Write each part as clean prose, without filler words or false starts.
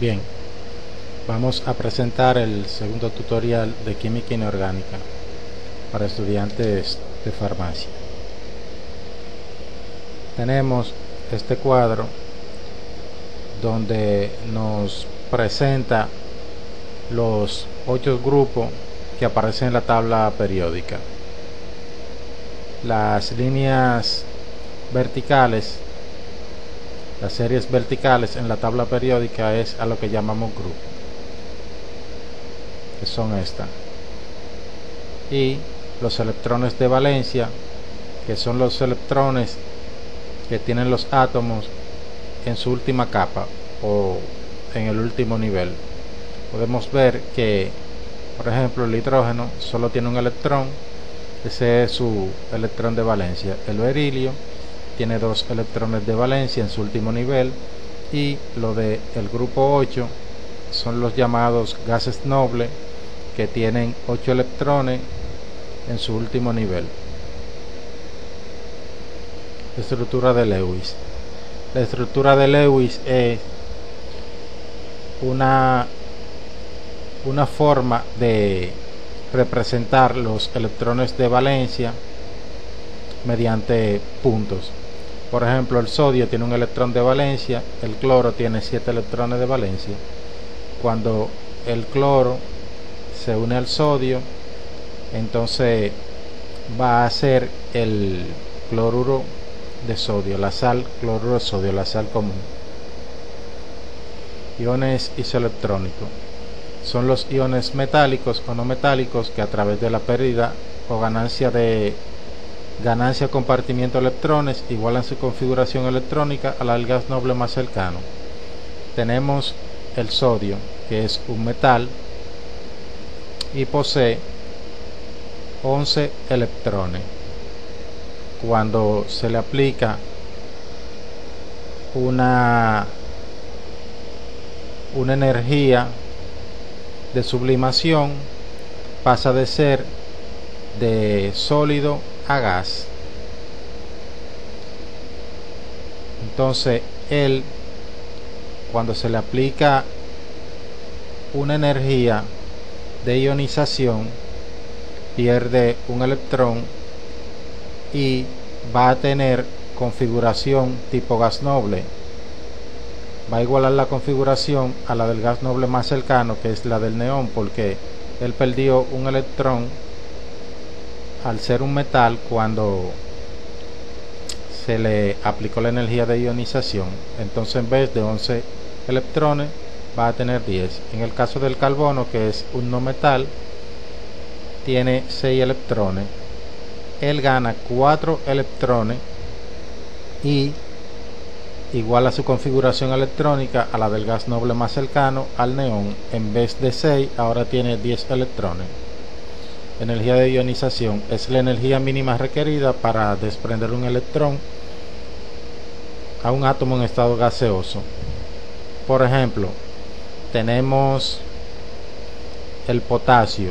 Bien, vamos a presentar el segundo tutorial de química inorgánica para estudiantes de farmacia. Tenemos este cuadro donde nos presenta los 8 grupos que aparecen en la tabla periódica. Las líneas verticales, las series verticales en la tabla periódica es a lo que llamamos grupo, que son estas, y los electrones de valencia, que son los electrones que tienen los átomos en su última capa o en el último nivel. Podemos ver que, por ejemplo, el hidrógeno solo tiene un electrón, ese es su electrón de valencia. El berilio tiene 2 electrones de valencia en su último nivel, y lo del grupo 8 son los llamados gases nobles, que tienen 8 electrones en su último nivel. Estructura de Lewis. La estructura de Lewis es una forma de representar los electrones de valencia mediante puntos. Por ejemplo, el sodio tiene un electrón de valencia, el cloro tiene 7 electrones de valencia. Cuando el cloro se une al sodio, entonces va a ser el cloruro de sodio, la sal cloruro de sodio, la sal común. Iones isoelectrónicos son los iones metálicos o no metálicos que a través de la pérdida o ganancia o compartimiento de electrones igualan su configuración electrónica a la del gas noble más cercano. Tenemos el sodio, que es un metal y posee 11 electrones. Cuando se le aplica una energía de sublimación, pasa de ser de sólido a gas. Entonces cuando se le aplica una energía de ionización, pierde un electrón y va a tener configuración tipo gas noble. Va a igualar la configuración a la del gas noble más cercano, que es la del neón, porque él perdió un electrón al ser un metal cuando se le aplicó la energía de ionización. Entonces, en vez de 11 electrones va a tener 10. En el caso del carbono, que es un no metal, tiene 6 electrones. Él gana 4 electrones y iguala su configuración electrónica a la del gas noble más cercano, al neón. En vez de 6, ahora tiene 10 electrones. Energía de ionización es la energía mínima requerida para desprender un electrón a un átomo en estado gaseoso. Por ejemplo, tenemos el potasio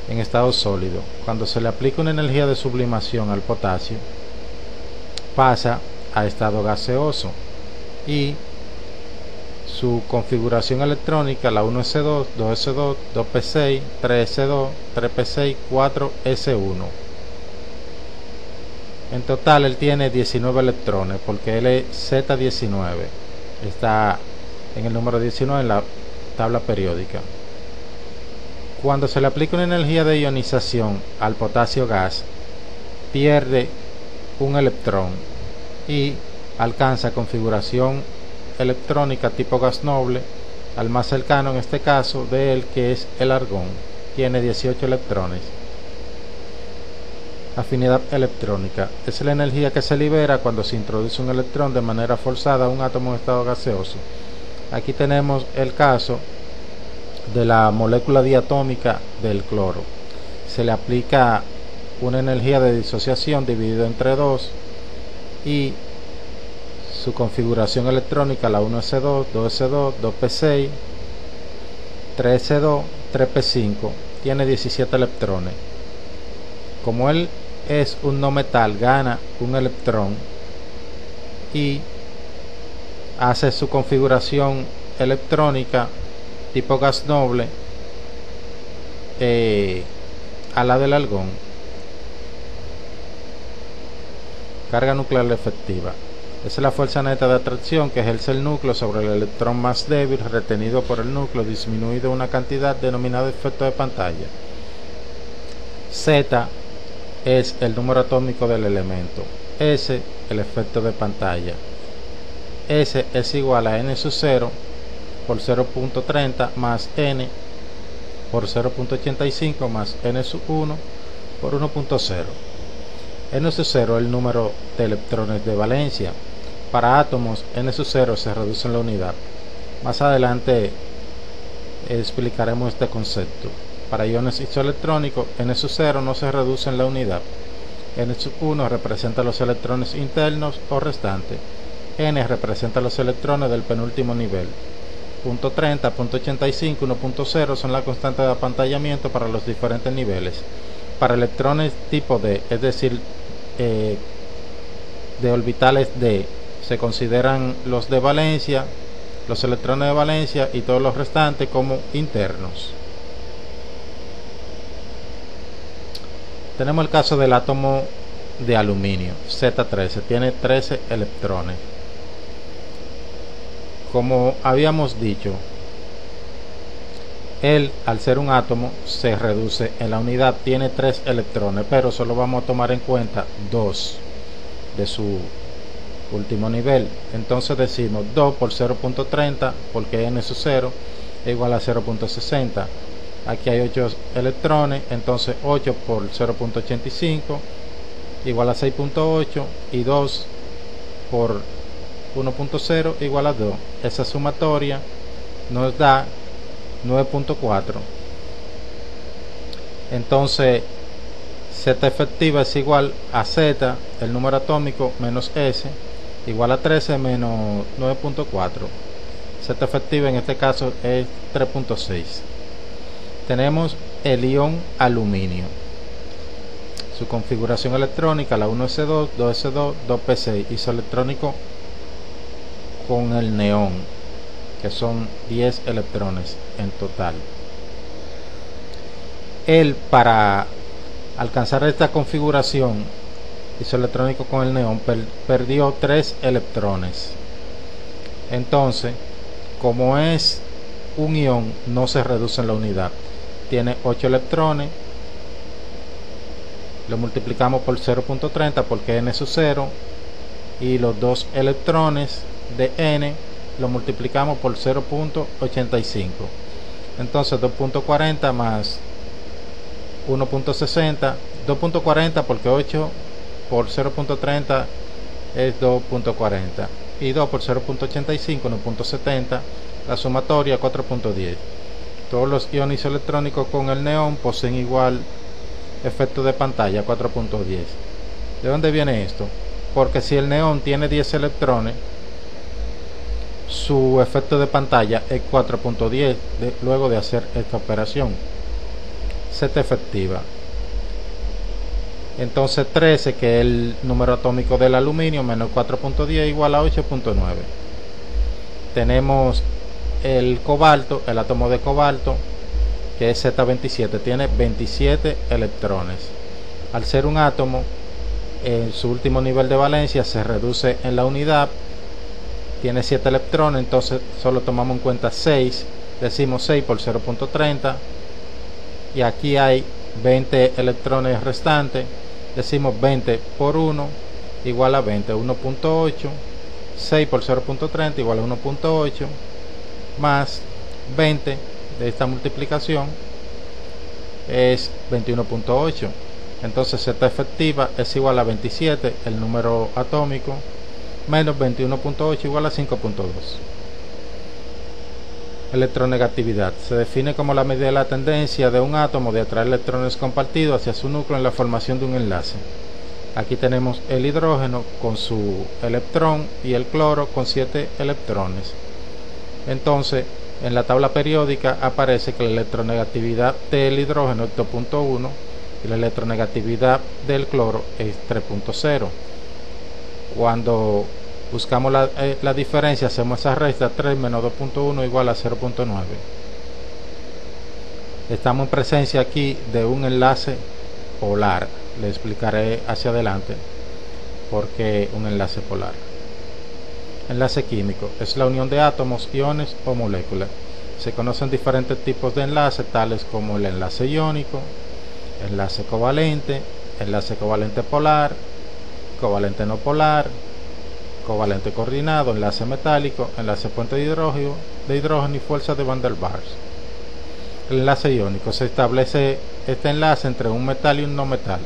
en estado sólido. Cuando se le aplica una energía de sublimación al potasio, pasa a estado gaseoso y su configuración electrónica, la 1s2, 2s2, 2p6, 3s2, 3p6, 4s1. En total él tiene 19 electrones, porque él es Z19, está en el número 19 en la tabla periódica. Cuando se le aplica una energía de ionización al potasio gas, pierde un electrón y alcanza configuración electrónica tipo gas noble al más cercano, en este caso de él, que es el argón. Tiene 18 electrones. Afinidad electrónica es la energía que se libera cuando se introduce un electrón de manera forzada a un átomo en estado gaseoso. Aquí tenemos el caso de la molécula diatómica del cloro. Se le aplica una energía de disociación dividida entre 2 y su configuración electrónica, la 1s2, 2s2, 2p6, 3s2, 3p5, tiene 17 electrones. Como él es un no metal, gana un electrón y hace su configuración electrónica tipo gas noble a la del argón. Carga nuclear efectiva. Esa es la fuerza neta de atracción que ejerce el núcleo sobre el electrón más débil retenido por el núcleo, disminuido una cantidad denominada efecto de pantalla. Z es el número atómico del elemento. S el efecto de pantalla. S es igual a n sub 0 por 0.30 más n por 0.85 más n sub 1 por 1.0. n sub 0 es el número de electrones de valencia. Para átomos, n sub 0 se reduce en la unidad. Más adelante explicaremos este concepto. Para iones isoelectrónicos, n sub 0 no se reduce en la unidad. n sub 1 representa los electrones internos o restantes. N representa los electrones del penúltimo nivel. Punto 30, punto 85, 1.0 son las constantes de apantallamiento para los diferentes niveles. Para electrones tipo D, es decir, de orbitales D, se consideran los de valencia, los electrones de valencia y todos los restantes como internos. Tenemos el caso del átomo de aluminio, Z13, tiene 13 electrones. Como habíamos dicho, él, al ser un átomo, se reduce en la unidad, tiene 3 electrones, pero solo vamos a tomar en cuenta 2 de su último nivel. Entonces decimos 2 por 0.30, porque n sub 0 es igual a 0.60. Aquí hay 8 electrones, entonces 8 por 0.85 igual a 6.8 y 2 por 1.0 igual a 2. Esa sumatoria nos da 9.4. Entonces Z efectiva es igual a Z, el número atómico, menos S, igual a 13 menos 9.4. Z efectiva en este caso es 3.6. Tenemos el ion aluminio. Su configuración electrónica, la 1s2, 2s2, 2p6, isoelectrónico con el neón, que son 10 electrones en total. Él, para alcanzar esta configuración isoelectrónico con el neón, perdió 3 electrones. Entonces, como es un ion, no se reduce en la unidad. Tiene 8 electrones, lo multiplicamos por 0.30 porque n sub 0, y los 2 electrones de n lo multiplicamos por 0.85. Entonces 2.40 más 1.60, 2.40 porque 8 por 0.30 es 2.40 y 2 por 0.85, 1.70, la sumatoria 4.10. Todos los iones electrónicos con el neón poseen igual efecto de pantalla, 4.10. ¿De dónde viene esto? Porque si el neón tiene 10 electrones, su efecto de pantalla es 4.10 luego de hacer esta operación. Z efectiva. Entonces 13, que es el número atómico del aluminio, menos 4.10 igual a 8.9. Tenemos el cobalto, el átomo de cobalto, que es Z27, tiene 27 electrones. Al ser un átomo, en su último nivel de valencia se reduce en la unidad, tiene 7 electrones, entonces solo tomamos en cuenta 6, decimos 6 por 0.30, y aquí hay 20 electrones restantes, decimos 20 por 1 igual a 20, 1.8, 6 por 0.30 igual a 1.8, más 20 de esta multiplicación es 21.8. entonces Z efectiva es igual a 27, el número atómico, menos 21.8 igual a 5.2. Electronegatividad se define como la medida de la tendencia de un átomo de atraer electrones compartidos hacia su núcleo en la formación de un enlace. Aquí tenemos el hidrógeno con su electrón y el cloro con 7 electrones. Entonces, en la tabla periódica aparece que la electronegatividad del hidrógeno es 2.1 y la electronegatividad del cloro es 3.0. Cuando Buscamos la diferencia, hacemos esa resta. 3 menos 2.1 igual a 0.9. Estamos en presencia aquí de un enlace polar. Le explicaré hacia adelante por qué un enlace polar. Enlace químico es la unión de átomos, iones o moléculas. Se conocen diferentes tipos de enlaces, tales como el enlace iónico, enlace covalente polar, covalente no polar, covalente coordinado, enlace metálico, enlace puente de hidrógeno y fuerza de Van der Waals. El enlace iónico se establece este enlace entre un metal y un no metal.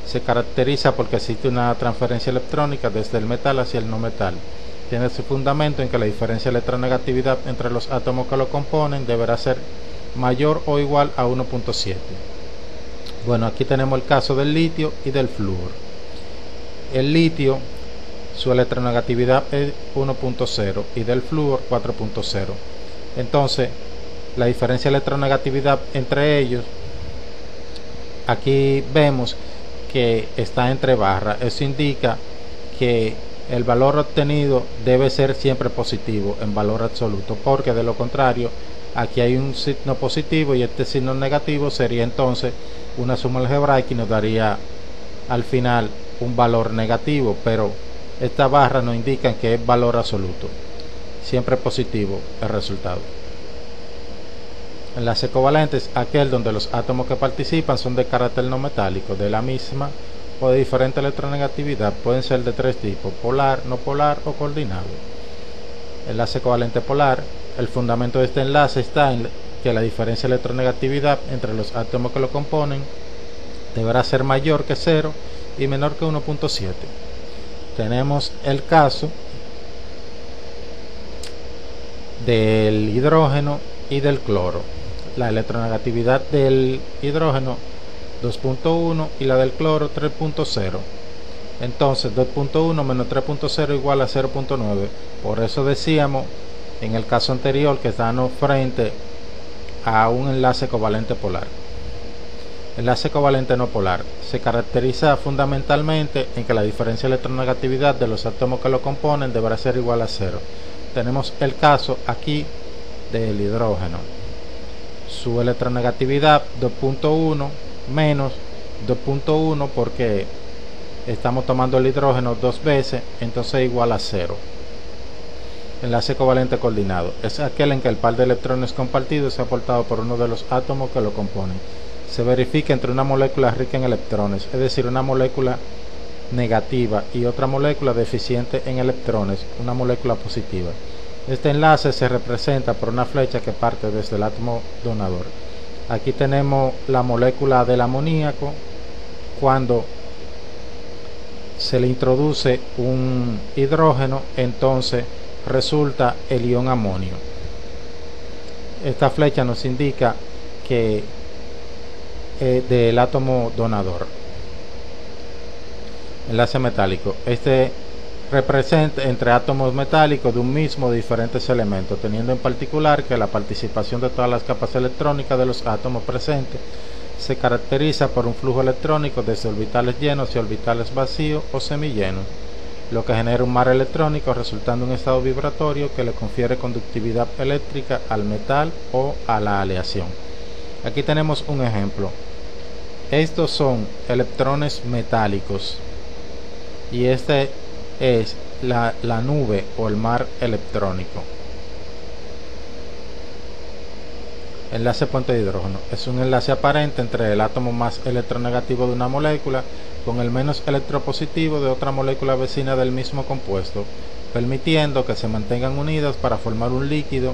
Se caracteriza porque existe una transferencia electrónica desde el metal hacia el no metal. Tiene su fundamento en que la diferencia de electronegatividad entre los átomos que lo componen deberá ser mayor o igual a 1.7. Bueno, aquí tenemos el caso del litio y del flúor. El litio, su electronegatividad es 1.0 y del flúor 4.0. Entonces, la diferencia de electronegatividad entre ellos, aquí vemos que está entre barras. Eso indica que el valor obtenido debe ser siempre positivo en valor absoluto, porque de lo contrario aquí hay un signo positivo y este signo negativo sería entonces una suma algebraica y nos daría al final un valor negativo, pero estas barras nos indican que es valor absoluto, siempre positivo el resultado. Enlace covalente es aquel donde los átomos que participan son de carácter no metálico, de la misma o de diferente electronegatividad. Pueden ser de tres tipos: polar, no polar o coordinado. Enlace covalente polar, el fundamento de este enlace está en que la diferencia de electronegatividad entre los átomos que lo componen deberá ser mayor que 0 y menor que 1.7. Tenemos el caso del hidrógeno y del cloro. La electronegatividad del hidrógeno 2.1 y la del cloro 3.0. Entonces 2.1 menos 3.0 igual a 0.9. Por eso decíamos en el caso anterior que estamos frente a un enlace covalente polar. Enlace covalente no polar se caracteriza fundamentalmente en que la diferencia de electronegatividad de los átomos que lo componen deberá ser igual a 0. Tenemos el caso aquí del hidrógeno. Su electronegatividad 2.1 menos 2.1 porque estamos tomando el hidrógeno dos veces, entonces igual a 0. Enlace covalente coordinado es aquel en que el par de electrones compartidos es aportado por uno de los átomos que lo componen. Se verifica entre una molécula rica en electrones, es decir, una molécula negativa, y otra molécula deficiente en electrones, una molécula positiva. Este enlace se representa por una flecha que parte desde el átomo donador. Aquí tenemos la molécula del amoníaco. Cuando se le introduce un hidrógeno, entonces resulta el ion amonio. Esta flecha nos indica que del átomo donador. Enlace metálico. Este representa entre átomos metálicos de un mismo de diferentes elementos, teniendo en particular que la participación de todas las capas electrónicas de los átomos presentes se caracteriza por un flujo electrónico desde orbitales llenos y orbitales vacíos o semillenos, lo que genera un mar electrónico resultando en un estado vibratorio que le confiere conductividad eléctrica al metal o a la aleación. Aquí tenemos un ejemplo. Estos son electrones metálicos y este es la nube o el mar electrónico. Enlace puente de hidrógeno es un enlace aparente entre el átomo más electronegativo de una molécula con el menos electropositivo de otra molécula vecina del mismo compuesto, permitiendo que se mantengan unidas para formar un líquido,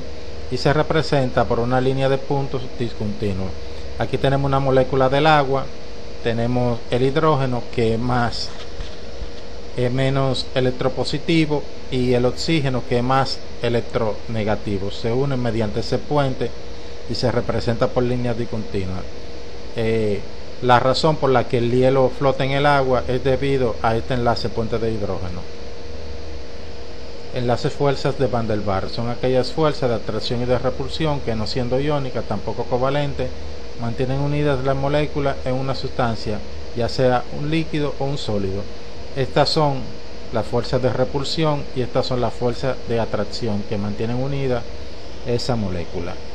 y se representa por una línea de puntos discontinuos. Aquí tenemos una molécula del agua, tenemos el hidrógeno que es menos electropositivo y el oxígeno que es más electronegativo. Se unen mediante ese puente y se representa por líneas discontinuas. La razón por la que el hielo flota en el agua es debido a este enlace puente de hidrógeno. Enlaces fuerzas de Van der Waals son aquellas fuerzas de atracción y de repulsión que, no siendo iónicas, tampoco covalentes, mantienen unidas las moléculas en una sustancia, ya sea un líquido o un sólido. Estas son las fuerzas de repulsión y estas son las fuerzas de atracción que mantienen unida esa molécula.